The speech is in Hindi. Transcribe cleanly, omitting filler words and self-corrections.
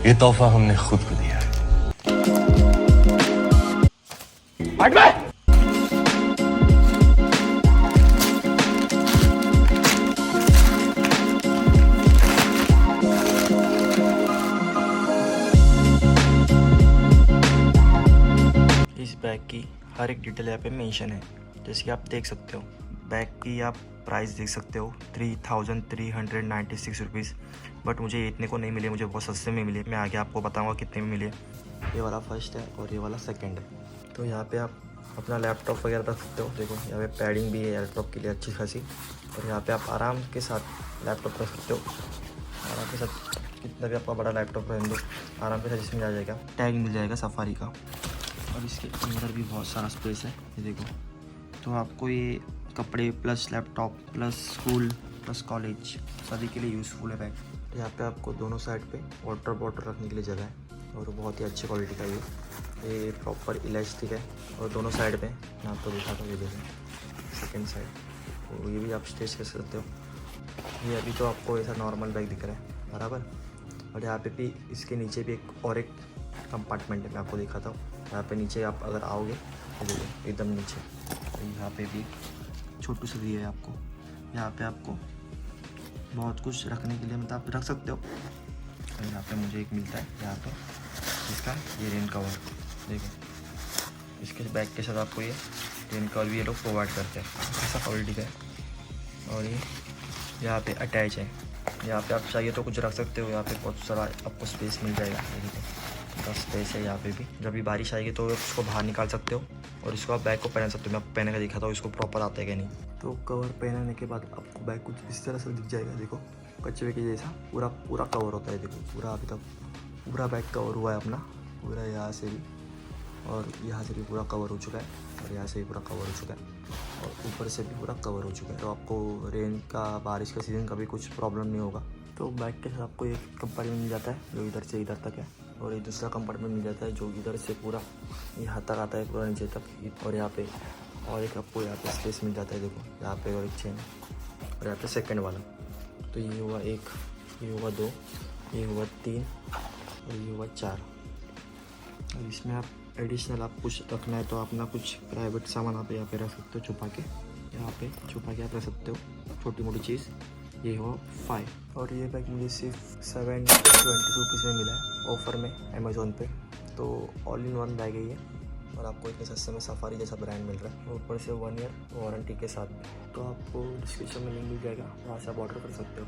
ये तोहफा हमने खुद को दिया है। इस बैग की हर एक डिटेल यहाँ पे मेंशन है। जैसे कि आप देख सकते हो, बैग की आप प्राइस देख सकते हो 3396 रुपीज़। बट मुझे इतने को नहीं मिले, मुझे बहुत सस्ते में मिले। मैं आगे आपको बताऊंगा कितने में मिले। ये वाला फर्स्ट है और ये वाला सेकंड है। तो यहाँ पे आप अपना लैपटॉप वगैरह रख सकते हो। देखो यहाँ पे पैडिंग भी है लैपटॉप के लिए अच्छी खासी। और यहाँ पे आप आराम के साथ लैपटॉप रख सकते हो। आराम के साथ कितना भी आपका बड़ा लैपटॉप रहने दो, आराम के साथ इसमें आ जाएगा। टैग मिल जाएगा सफारी का। और इसके अंदर भी बहुत सारा स्पेस है, ये देखो। तो आपको ये कपड़े plus laptop plus school plus college सभी के लिए यूज़फुल है बैग। यहाँ पे आपको दोनों साइड पे वाटर बॉटल रखने के लिए जगह है और बहुत ही अच्छी क्वालिटी का ये प्रॉपर इलास्टिक है। और दोनों साइड पे मैं आपको दिखाता हूँ, ये देखो सेकेंड साइड, तो ये भी आप स्टेच कर सकते हो। ये अभी तो आपको ऐसा नॉर्मल बैग दिख रहा है बराबर। और यहाँ पे भी इसके नीचे भी एक कंपार्टमेंट है, मैं आपको दिखाता हूँ। यहाँ पे नीचे आप अगर आओगे तो देखो एकदम नीचे, तो यहाँ पे भी छोटू सी दी है आपको। यहाँ पे आपको बहुत कुछ रखने के लिए मतलब आप रख सकते हो। और यहाँ पे मुझे एक मिलता है यहाँ पे इसका ये रेन कवर, देखो इसके बैग के साथ आपको ये रेन कवर भी ये लोग प्रोवाइड करते हैं, ऐसा क्वालिटी का है। और ये यहाँ पे अटैच है, यहाँ पे आप चाहिए तो कुछ रख सकते हो। यहाँ पे बहुत सारा आपको स्पेस मिल जाएगा, ये देखो का स्पेस है। यहाँ पे भी जब भी बारिश आएगी तो उसको बाहर निकाल सकते हो और इसको आप बैग को पहन सकते हो। मैं आपको पहने का दिखाता हूँ इसको प्रॉपर आता है कि नहीं। तो कवर पहनने के बाद आपको बैग कुछ इस तरह से दिख जाएगा, देखो कचरे के जैसा पूरा कवर होता है। देखो पूरा अभी तक पूरा बैग कवर हुआ है अपना, पूरा यहाँ से भी और यहाँ से भी पूरा कवर हो चुका है और यहाँ से भी पूरा कवर हो चुका है और ऊपर से भी पूरा कवर हो चुका है। तो आपको रेन का बारिश का सीज़न का भी कुछ प्रॉब्लम नहीं होगा। तो बैग के साथ आपको एक कंपार्टमेंट मिल जाता है जो इधर से इधर तक है, और एक दूसरा कंपार्टमेंट मिल जाता है जो इधर से पूरा यहाँ तक आता है, पूरा नीचे तक। और यहाँ पे और एक आपको यहाँ पे स्पेस मिल जाता है, देखो यहाँ पे और एक चेन और यहाँ पे सेकंड वाला। तो ये हुआ एक, ये हुआ दो, ये हुआ तीन और ये हुआ चार। और इसमें आप एडिशनल आप कुछ रखना है तो अपना कुछ प्राइवेट सामान आप यहाँ पे रख सकते हो छुपा के, यहाँ पे छुपा के आप रख सकते हो छोटी मोटी चीज़। ये हो 5। और ये बैग मुझे सिर्फ 720 रुपीज़ में मिला है ऑफ़र में अमेज़ोन पे। तो ऑल इन वन बैग है ये और आपको इतने सस्ते में सफारी जैसा ब्रांड मिल रहा है, ऊपर से 1 ईयर वारंटी के साथ। तो आपको डिस्क्रिप्शन में लिंक मिल जाएगा, वहाँ से आप ऑर्डर कर सकते हो।